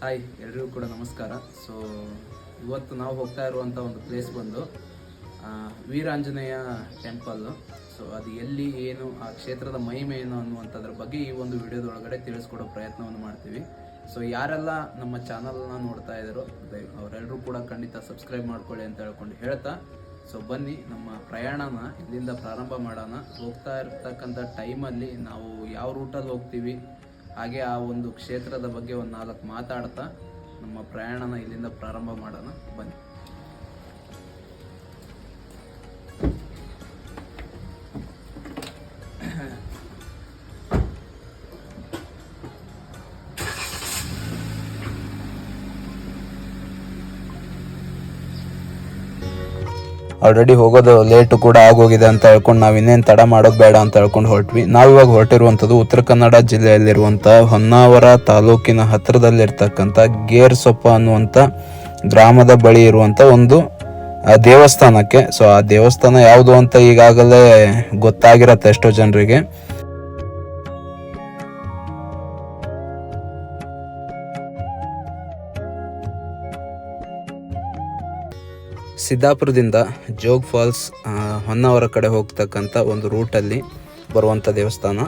Hi, ಎಲ್ರಿಗೂ ಕೂಡ ನಮಸ್ಕಾರ. ಸೊ ಇವತ್ತು ನಾವು ಹೋಗ್ತಾ ಇರುವಂಥ ಒಂದು ಪ್ಲೇಸ್ ಬಂದು ವೀರಾಂಜನೇಯ ಟೆಂಪಲ್ಲು. ಸೊ ಅದು ಎಲ್ಲಿ, ಏನು, ಆ ಕ್ಷೇತ್ರದ ಮಹಿಮೆ ಏನು ಅನ್ನುವಂಥದ್ರ ಬಗ್ಗೆ ಈ ಒಂದು ವಿಡಿಯೋದೊಳಗಡೆ ತಿಳಿಸ್ಕೊಡೋ ಪ್ರಯತ್ನವನ್ನು ಮಾಡ್ತೀವಿ. ಸೊ ಯಾರೆಲ್ಲ ನಮ್ಮ ಚಾನಲ್ನ ನೋಡ್ತಾ ಇದ್ದಾರೋ ಅವರೆಲ್ಲರೂ ಕೂಡ ಖಂಡಿತ ಸಬ್ಸ್ಕ್ರೈಬ್ ಮಾಡ್ಕೊಳ್ಳಿ ಅಂತ ಹೇಳ್ತಾ ಸೊ ಬನ್ನಿ ನಮ್ಮ ಪ್ರಯಾಣನ ಇಲ್ಲಿಂದ ಪ್ರಾರಂಭ ಮಾಡೋಣ. ಹೋಗ್ತಾ ಇರ್ತಕ್ಕಂಥ ಟೈಮಲ್ಲಿ ನಾವು ಯಾವ ರೂಟಲ್ಲಿ ಹೋಗ್ತೀವಿ, ಹಾಗೆ ಆ ಒಂದು ಕ್ಷೇತ್ರದ ಬಗ್ಗೆ ಒಂದು 4 ಮಾತಾಡ್ತಾ ನಮ್ಮ ಪ್ರಯಾಣನ ಇಲ್ಲಿಂದ ಪ್ರಾರಂಭ ಮಾಡೋಣ. ಬನ್ನಿ. ಆಲ್ರೆಡಿ ಹೋಗೋದು ಲೇಟು ಕೂಡ ಆಗೋಗಿದೆ ಅಂತ ಹೇಳ್ಕೊಂಡು ನಾವು ಇನ್ನೇನು ತಡ ಮಾಡೋದು ಬೇಡ ಅಂತ ಹೇಳ್ಕೊಂಡು ಹೊರಟ್ವಿ. ನಾವಿವಾಗ ಹೊರಟಿರುವಂಥದ್ದು ಉತ್ತರ ಕನ್ನಡ ಜಿಲ್ಲೆಯಲ್ಲಿರುವಂಥ ಹೊನ್ನಾವರ ತಾಲೂಕಿನ ಹತ್ತಿರದಲ್ಲಿರ್ತಕ್ಕಂಥ ಗೇರ್ಸೊಪ್ಪ ಅನ್ನುವಂಥ ಗ್ರಾಮದ ಬಳಿ ಇರುವಂಥ ಒಂದು ದೇವಸ್ಥಾನಕ್ಕೆ. ಸೊ ಆ ದೇವಸ್ಥಾನ ಯಾವುದು ಅಂತ ಈಗಾಗಲೇ ಗೊತ್ತಾಗಿರತ್ತೆ ಎಷ್ಟೋ ಜನರಿಗೆ. ಸಿದ್ದಾಪುರದಿಂದ ಜೋಗ್ ಫಾಲ್ಸ್ ಹೊನ್ನಾವರ ಕಡೆ ಹೋಗ್ತಕ್ಕಂಥ ಒಂದು ರೂಟಲ್ಲಿ ಬರುವಂಥ ದೇವಸ್ಥಾನ.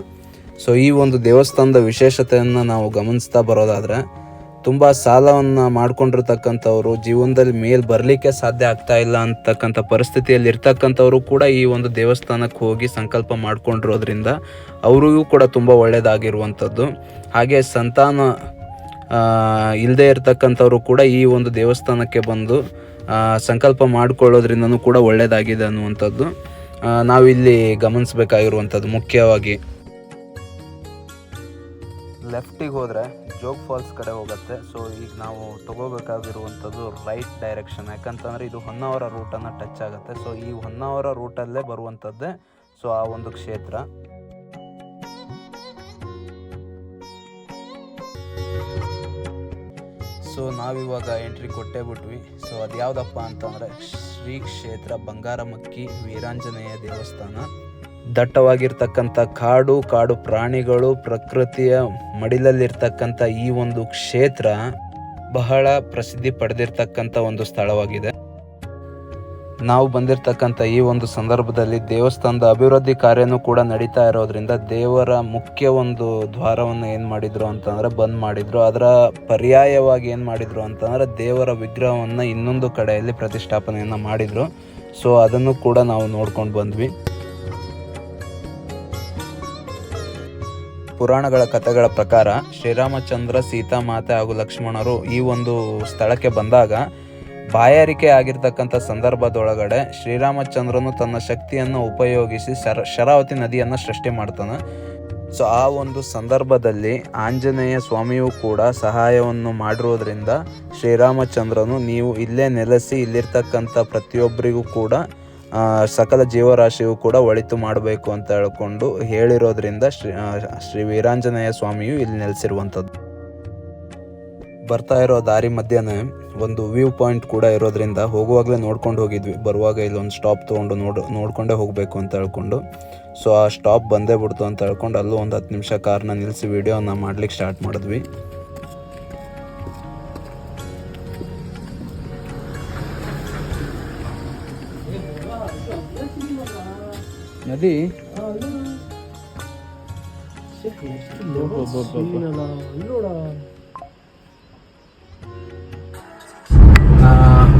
ಸೊ ಈ ಒಂದು ದೇವಸ್ಥಾನದ ವಿಶೇಷತೆಯನ್ನು ನಾವು ಗಮನಿಸ್ತಾ ಬರೋದಾದರೆ, ತುಂಬ ಸಾಲವನ್ನು ಮಾಡ್ಕೊಂಡಿರ್ತಕ್ಕಂಥವ್ರು ಜೀವನದಲ್ಲಿ ಮೇಲೆ ಬರಲಿಕ್ಕೆ ಸಾಧ್ಯ ಆಗ್ತಾ ಇಲ್ಲ ಅಂತಕ್ಕಂಥ ಪರಿಸ್ಥಿತಿಯಲ್ಲಿ ಇರ್ತಕ್ಕಂಥವ್ರು ಕೂಡ ಈ ಒಂದು ದೇವಸ್ಥಾನಕ್ಕೆ ಹೋಗಿ ಸಂಕಲ್ಪ ಮಾಡ್ಕೊಂಡಿರೋದ್ರಿಂದ ಅವರಿಗೂ ಕೂಡ ತುಂಬ ಒಳ್ಳೆಯದಾಗಿರುವಂಥದ್ದು. ಹಾಗೆ ಸಂತಾನ ಇಲ್ಲದೆ ಇರ್ತಕ್ಕಂಥವ್ರು ಕೂಡ ಈ ಒಂದು ದೇವಸ್ಥಾನಕ್ಕೆ ಬಂದು ಸಂಕಲ್ಪ ಮಾಡಿಕೊಳ್ಳೋದ್ರಿಂದನೂ ಕೂಡ ಒಳ್ಳೆಯದಾಗಿದೆ ಅನ್ನುವಂಥದ್ದು ನಾವಿಲ್ಲಿ ಗಮನಿಸಬೇಕಾಗಿರುವಂಥದ್ದು. ಮುಖ್ಯವಾಗಿ ಲೆಫ್ಟಿಗೆ ಹೋದರೆ ಜೋಗ್ ಫಾಲ್ಸ್ ಕಡೆ ಹೋಗುತ್ತೆ. ಸೊ ಈಗ ನಾವು ತಗೋಬೇಕಾಗಿರುವಂಥದ್ದು ರೈಟ್ ಡೈರೆಕ್ಷನ್, ಯಾಕಂತಂದರೆ ಇದು ಹೊನ್ನಾವರ ರೂಟನ್ನು ಟಚ್ ಆಗುತ್ತೆ. ಸೊ ಈ ಹೊನ್ನಾವರ ರೂಟಲ್ಲೇ ಬರುವಂಥದ್ದೇ ಸೊ ಆ ಒಂದು ಕ್ಷೇತ್ರ. ಸೊ ನಾವಿವಾಗ ಎಂಟ್ರಿ ಕೊಟ್ಟೇ ಬಿಟ್ವಿ. ಸೊ ಅದು ಯಾವುದಪ್ಪ ಅಂತಂದರೆ ಶ್ರೀ ಕ್ಷೇತ್ರ ಬಂಗಾರಮಕ್ಕಿ ವೀರಾಂಜನೇಯ ದೇವಸ್ಥಾನ. ದಟ್ಟವಾಗಿರ್ತಕ್ಕಂಥ ಕಾಡು ಪ್ರಾಣಿಗಳು, ಪ್ರಕೃತಿಯ ಮಡಿಲಲ್ಲಿರ್ತಕ್ಕಂಥ ಈ ಒಂದು ಕ್ಷೇತ್ರ ಬಹಳ ಪ್ರಸಿದ್ಧಿ ಪಡೆದಿರ್ತಕ್ಕಂಥ ಒಂದು ಸ್ಥಳವಾಗಿದೆ. ನಾವು ಬಂದಿರತಕ್ಕಂಥ ಈ ಒಂದು ಸಂದರ್ಭದಲ್ಲಿ ದೇವಸ್ಥಾನದ ಅಭಿವೃದ್ಧಿ ಕಾರ್ಯನೂ ಕೂಡ ನಡೀತಾ ಇರೋದ್ರಿಂದ ದೇವರ ಮುಖ್ಯ ಒಂದು ದ್ವಾರವನ್ನು ಏನು ಮಾಡಿದ್ರು ಅಂತಂದರೆ ಬಂದ್ ಮಾಡಿದ್ರು. ಅದರ ಪರ್ಯಾಯವಾಗಿ ಏನು ಮಾಡಿದ್ರು ಅಂತಂದರೆ ದೇವರ ವಿಗ್ರಹವನ್ನು ಇನ್ನೊಂದು ಕಡೆಯಲ್ಲಿ ಪ್ರತಿಷ್ಠಾಪನೆಯನ್ನು ಮಾಡಿದರು. ಸೊ ಅದನ್ನು ಕೂಡ ನಾವು ನೋಡ್ಕೊಂಡು ಬಂದ್ವಿ. ಪುರಾಣಗಳ ಕಥೆಗಳ ಪ್ರಕಾರ ಶ್ರೀರಾಮಚಂದ್ರ, ಸೀತಾಮಾತೆ ಹಾಗೂ ಲಕ್ಷ್ಮಣರು ಈ ಒಂದು ಸ್ಥಳಕ್ಕೆ ಬಂದಾಗ ಬಾಯಾರಿಕೆ ಆಗಿರ್ತಕ್ಕಂಥ ಸಂದರ್ಭದೊಳಗಡೆ ಶ್ರೀರಾಮಚಂದ್ರನು ತನ್ನ ಶಕ್ತಿಯನ್ನು ಉಪಯೋಗಿಸಿ ಶರಾವತಿ ನದಿಯನ್ನು ಸೃಷ್ಟಿ ಮಾಡ್ತಾನೆ. ಸೊ ಆ ಒಂದು ಸಂದರ್ಭದಲ್ಲಿ ಆಂಜನೇಯ ಸ್ವಾಮಿಯೂ ಕೂಡ ಸಹಾಯವನ್ನು ಮಾಡಿರೋದ್ರಿಂದ ಶ್ರೀರಾಮಚಂದ್ರನು ನೀವು ಇಲ್ಲೇ ನೆಲೆಸಿ ಇಲ್ಲಿರ್ತಕ್ಕಂಥ ಪ್ರತಿಯೊಬ್ಬರಿಗೂ ಕೂಡ ಸಕಲ ಜೀವರಾಶಿಯೂ ಕೂಡ ಒಳಿತು ಮಾಡಬೇಕು ಅಂತ ಹೇಳ್ಕೊಂಡು ಹೇಳಿರೋದ್ರಿಂದ ಶ್ರೀ ವೀರಾಂಜನೇಯ ಸ್ವಾಮಿಯು ಇಲ್ಲಿ ನೆಲೆಸಿರುವಂಥದ್ದು. ಬರ್ತಾ ಇರೋ ದಾರಿ ಮಧ್ಯೆ ಒಂದು ವ್ಯೂ ಪಾಯಿಂಟ್ ಕೂಡ ಇರೋದ್ರಿಂದ ಹೋಗುವಾಗಲೇ ನೋಡ್ಕೊಂಡು ಹೋಗಿದ್ವಿ. ಬರುವಾಗ ಇಲ್ಲೊಂದು ಸ್ಟಾಪ್ ತೊಗೊಂಡು ನೋಡ್ಕೊಂಡೇ ಹೋಗಬೇಕು ಅಂತ ಹೇಳ್ಕೊಂಡು. ಸೊ ಆ ಸ್ಟಾಪ್ ಬಂದೇ ಬಿಡ್ತು ಅಂತ ಹೇಳ್ಕೊಂಡು ಅಲ್ಲೂ ಒಂದು 10 ನಿಮಿಷ ಕಾರ್ನ ನಿಲ್ಲಿಸಿ ವಿಡಿಯೋನ ಮಾಡ್ಲಿಕ್ಕೆ ಸ್ಟಾರ್ಟ್ ಮಾಡಿದ್ವಿ. ನದಿ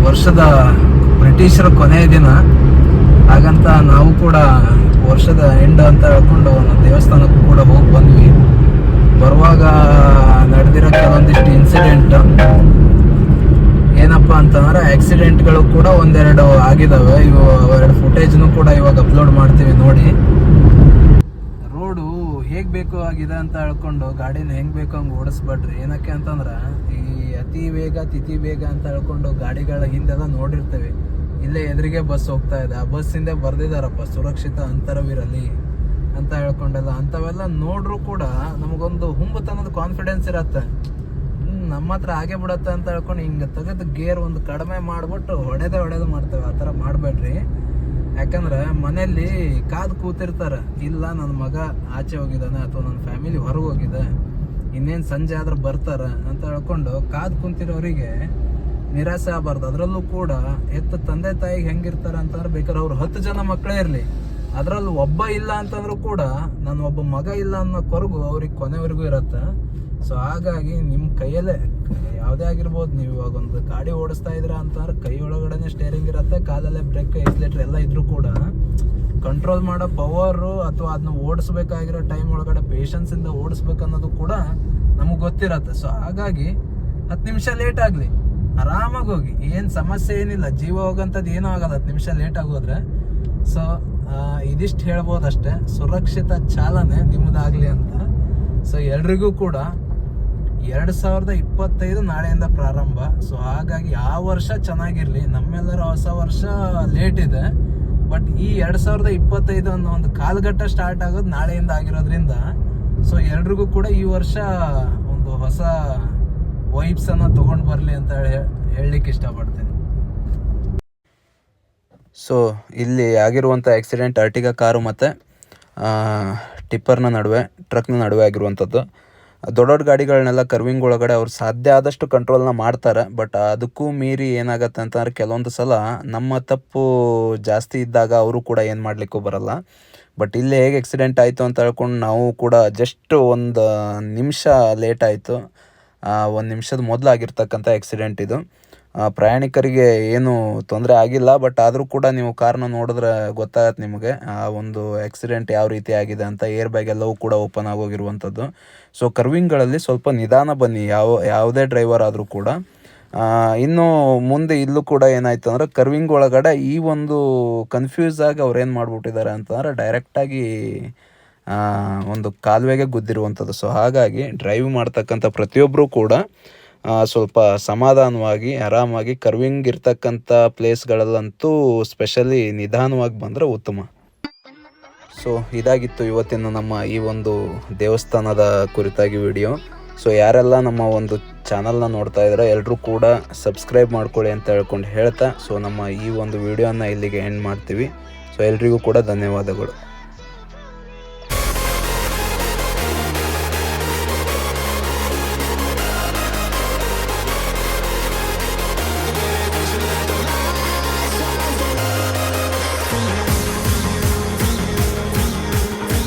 ವರ್ಷದ ಬ್ರಿಟಿಷರ ಕೊನೆಯ ದಿನ, ಹಾಗಂತ ನಾವು ಕೂಡ ವರ್ಷದ ಎಂಡ್ ಅಂತ ಹೇಳ್ಕೊಂಡು ದೇವಸ್ಥಾನಕ್ಕೂ ಕೂಡ ಹೋಗಿ ಬಂದ್ವಿ. ಬರುವಾಗ ನಡೆದಿರೋ ಕೆಲವೊಂದಿಷ್ಟು ಇನ್ಸಿಡೆಂಟ್ ಏನಪ್ಪ ಅಂತಂದ್ರೆ ಆಕ್ಸಿಡೆಂಟ್ಗಳು ಕೂಡ ಒಂದೆರಡು ಆಗಿದಾವೆ. ಇವು 2 ಫುಟೇಜ್ನು ಕೂಡ ಇವಾಗ ಅಪ್ಲೋಡ್ ಮಾಡ್ತೀವಿ ನೋಡಿ. ರೋಡು ಹೇಗ್ ಬೇಕು ಆಗಿದೆ ಅಂತ ಹೇಳ್ಕೊಂಡು ಗಾಡಿನ ಹೆಂಗ್ ಬೇಕು ಹಂಗೆ ಓಡಿಸ್ಬೇಡ್ರಿ. ಏನಕ್ಕೆ ಅಂತಂದ್ರೆ ಈ ಅತಿ ವೇಗ ತಿಥಿ ವೇಗ ಅಂತ ಹೇಳ್ಕೊಂಡು ಗಾಡಿಗಳ ಹಿಂದೆಲ್ಲ ನೋಡಿರ್ತೇವೆ. ಇಲ್ಲೇ ಎದುರಿಗೆ ಬಸ್ ಹೋಗ್ತಾ ಇದೆ, ಆ ಬಸ್ ಹಿಂದೆ ಬರ್ದಿದಾರಪ್ಪ ಸುರಕ್ಷಿತ ಅಂತರವಿರಲಿ ಅಂತ ಹೇಳ್ಕೊಂಡೆಲ್ಲ. ಅಂಥವೆಲ್ಲ ನೋಡ್ರು ಕೂಡ ನಮಗೊಂದು ಹುಂಬತನದ ಕಾನ್ಫಿಡೆನ್ಸ್ ಇರತ್ತೆ, ನಮ್ಮ ಹತ್ರ ಹಾಗೆ ಬಿಡತ್ತೆ ಅಂತ ಹೇಳ್ಕೊಂಡು ಹಿಂಗೆ ತೆಗೆದು ಗೇರ್ ಒಂದು ಕಡಿಮೆ ಮಾಡ್ಬಿಟ್ಟು ಹೊಡೆದು ಮಾಡ್ತೇವೆ. ಆ ಥರ ಮಾಡಬೇಡ್ರಿ. ಯಾಕಂದ್ರೆ ಮನೆಯಲ್ಲಿ ಕಾದು ಕೂತಿರ್ತಾರೆ, ಇಲ್ಲ ನನ್ನ ಮಗ ಆಚೆ ಹೋಗಿದ್ದಾನೆ ಅಥವಾ ನನ್ನ ಫ್ಯಾಮಿಲಿ ಹೊರಗೆ ಹೋಗಿದೆ, ಇನ್ನೇನು ಸಂಜೆ ಆದ್ರೆ ಬರ್ತಾರ ಅಂತ ಹೇಳ್ಕೊಂಡು ಕಾದು ಕುಂತಿರೋರಿಗೆ ನಿರಾಸೆ ಆಗಬಾರ್ದು. ಅದರಲ್ಲೂ ಕೂಡ ತಂದೆ ತಾಯಿಗೆ ಹೆಂಗಿರ್ತಾರೆ ಅಂತಂದ್ರೆ ಬೇಕಾದ್ರೆ ಅವ್ರು 10 ಜನ ಮಕ್ಕಳೇ ಇರಲಿ, ಅದರಲ್ಲೂ ಒಬ್ಬ ಇಲ್ಲ ಅಂತಂದ್ರೂ ಕೂಡ ನಾನು ಒಬ್ಬ ಮಗ ಇಲ್ಲ ಅನ್ನೋ ಕೊರಗು ಅವ್ರಿಗೆ ಕೊನೆವರೆಗೂ ಇರತ್ತೆ. ಸೊ ಹಾಗಾಗಿ ನಿಮ್ಮ ಕೈಯಲ್ಲೇ ಯಾವುದೇ ಆಗಿರ್ಬೋದು, ನೀವು ಇವಾಗ ಒಂದು ಗಾಡಿ ಓಡಿಸ್ತಾ ಇದ್ದೀರಾ ಅಂತಂದ್ರೆ ಕೈ ಒಳಗಡೆನೆ ಸ್ಟೇರಿಂಗ್ ಇರುತ್ತೆ, ಕಾಲಲ್ಲೇ ಬ್ರೇಕ್ ಎಕ್ಸಿಲೇಟರ್ ಎಲ್ಲ ಇದ್ರೂ ಕೂಡ ಕಂಟ್ರೋಲ್ ಮಾಡೋ ಪವರು ಅಥವಾ ಅದನ್ನ ಓಡಿಸ್ಬೇಕಾಗಿರೋ ಟೈಮ್ ಒಳಗಡೆ ಪೇಷನ್ಸ್ ಇಂದ ಓಡಿಸ್ಬೇಕು ಅನ್ನೋದು ಕೂಡ ನಮಗೆ ಗೊತ್ತಿರತ್ತೆ. ಸೊ ಹಾಗಾಗಿ 10 ನಿಮಿಷ ಲೇಟ್ ಆಗಲಿ, ಆರಾಮಾಗಿ ಹೋಗಿ, ಏನು ಸಮಸ್ಯೆ ಏನಿಲ್ಲ, ಜೀವ ಹೋಗೋಂಥದ್ದು ಏನೂ ಆಗಲ್ಲ 10 ನಿಮಿಷ ಲೇಟ್ ಆಗೋದ್ರೆ. ಸೊ ಇದಿಷ್ಟು ಹೇಳ್ಬೋದಷ್ಟೇ, ಸುರಕ್ಷಿತ ಚಾಲನೆ ನಿಮ್ಮದಾಗಲಿ ಅಂತ. ಸೊ ಎಲ್ರಿಗೂ ಕೂಡ 2025 ನಾಳೆಯಿಂದ ಪ್ರಾರಂಭ. ಸೊ ಹಾಗಾಗಿ ಆ ವರ್ಷ ಚೆನ್ನಾಗಿರಲಿ, ನಮ್ಮೆಲ್ಲರ ಹೊಸ ವರ್ಷ ಲೇಟ್ ಇದೆ, ಬಟ್ ಈ 2025 ಅನ್ನೋ ಒಂದು ಕಾಲಘಟ್ಟ ಸ್ಟಾರ್ಟ್ ಆಗೋದು ನಾಳೆಯಿಂದ ಆಗಿರೋದ್ರಿಂದ ಸೊ ಎಲ್ರಿಗೂ ಕೂಡ ಈ ವರ್ಷ ಒಂದು ಹೊಸ ವೈಬ್ಸ್ ಅನ್ನ ತಗೊಂಡು ಬರಲಿ ಅಂತ ಹೇಳಲಿಕ್ಕೆ ಇಷ್ಟಪಡ್ತೀನಿ. ಸೊ ಇಲ್ಲಿ ಆಗಿರುವಂಥ ಆಕ್ಸಿಡೆಂಟ್ ಅರ್ಟಿಗಾ ಕಾರು ಮತ್ತು ಟಿಪ್ಪರ್ನ ನಡುವೆ, ಟ್ರಕ್ನ ನಡುವೆ ಆಗಿರುವಂಥದ್ದು. ದೊಡ್ಡ ದೊಡ್ಡ ಗಾಡಿಗಳನ್ನೆಲ್ಲ ಕರ್ವಿಂಗ್ ಒಳಗಡೆ ಅವ್ರು ಸಾಧ್ಯ ಆದಷ್ಟು ಕಂಟ್ರೋಲ್ನ ಮಾಡ್ತಾರೆ, ಬಟ್ ಅದಕ್ಕೂ ಮೀರಿ ಏನಾಗತ್ತೆ ಅಂತಂದ್ರೆ ಕೆಲವೊಂದು ಸಲ ನಮ್ಮ ತಪ್ಪು ಜಾಸ್ತಿ ಇದ್ದಾಗ ಅವರು ಕೂಡ ಏನು ಮಾಡಲಿಕ್ಕೂ ಬರಲ್ಲ. ಬಟ್ ಇಲ್ಲಿ ಹೇಗೆ ಆಕ್ಸಿಡೆಂಟ್ ಆಯಿತು ಅಂತ ಹೇಳ್ಕೊಂಡು ನಾವು ಕೂಡ ಜಸ್ಟ್ 1 ನಿಮಿಷ ಲೇಟ್ ಆಯಿತು, 1 ನಿಮಿಷದ ಮೊದಲು ಆಗಿರ್ತಕ್ಕಂಥ ಆಕ್ಸಿಡೆಂಟ್ ಇದು. ಪ್ರಯಾಣಿಕರಿಗೆ ಏನು ತೊಂದರೆ ಆಗಿಲ್ಲ, ಬಟ್ ಆದರೂ ಕೂಡ ನೀವು ಕಾರ್ನ ನೋಡಿದ್ರೆ ಗೊತ್ತಾಗತ್ತೆ ನಿಮಗೆ ಆ ಒಂದು ಆಕ್ಸಿಡೆಂಟ್ ಯಾವ ರೀತಿ ಆಗಿದೆ ಅಂತ. ಏರ್ ಬ್ಯಾಗ್ ಎಲ್ಲವೂ ಕೂಡ ಓಪನ್ ಆಗೋಗಿರುವಂಥದ್ದು. ಸೊ ಕರ್ವಿಂಗ್ಗಳಲ್ಲಿ ಸ್ವಲ್ಪ ನಿಧಾನ ಬನ್ನಿ, ಯಾವುದೇ ಡ್ರೈವರ್ ಆದರೂ ಕೂಡ. ಇನ್ನು ಮುಂದೆ ಇಲ್ಲೂ ಕೂಡ ಏನಾಯ್ತು ಅಂದರೆ ಕರ್ವಿಂಗ್ ಒಳಗಡೆ ಈ ಒಂದು ಕನ್ಫ್ಯೂಸ್ ಆಗಿ ಅವ್ರು ಏನು ಮಾಡಿಬಿಟ್ಟಿದ್ದಾರೆ ಅಂತಂದರೆ ಡೈರೆಕ್ಟಾಗಿ ಒಂದು ಕಾಲುವೆಗೆ ಗುದ್ದಿರುವಂಥದ್ದು. ಸೊ ಹಾಗಾಗಿ ಡ್ರೈವ್ ಮಾಡ್ತಕ್ಕಂಥ ಪ್ರತಿಯೊಬ್ಬರೂ ಕೂಡ ಸ್ವಲ್ಪ ಸಮಾಧಾನವಾಗಿ ಆರಾಮಾಗಿ ಕರ್ವಿಂಗ್ ಇರ್ತಕ್ಕಂಥ ಪ್ಲೇಸ್ಗಳಲ್ಲಂತೂ ಸ್ಪೆಷಲಿ ನಿಧಾನವಾಗಿ ಬಂದರೆ ಉತ್ತಮ. ಸೊ ಇದಾಗಿತ್ತು ಇವತ್ತಿನ ನಮ್ಮ ಈ ಒಂದು ದೇವಸ್ಥಾನದ ಕುರಿತಾಗಿ ವಿಡಿಯೋ. ಸೊ ಯಾರೆಲ್ಲ ನಮ್ಮ ಒಂದು ಚಾನಲ್ನ ನೋಡ್ತಾ ಇದ್ದಾರೆ ಎಲ್ಲರೂ ಕೂಡ ಸಬ್ಸ್ಕ್ರೈಬ್ ಮಾಡ್ಕೊಳ್ಳಿ ಅಂತ ಹೇಳ್ಕೊಂಡು ಹೇಳ್ತಾ ಸೊ ನಮ್ಮ ಈ ಒಂದು ವಿಡಿಯೋನ ಇಲ್ಲಿಗೆ ಎಂಡ್ ಮಾಡ್ತೀವಿ. ಸೊ ಎಲ್ರಿಗೂ ಕೂಡ ಧನ್ಯವಾದಗಳು.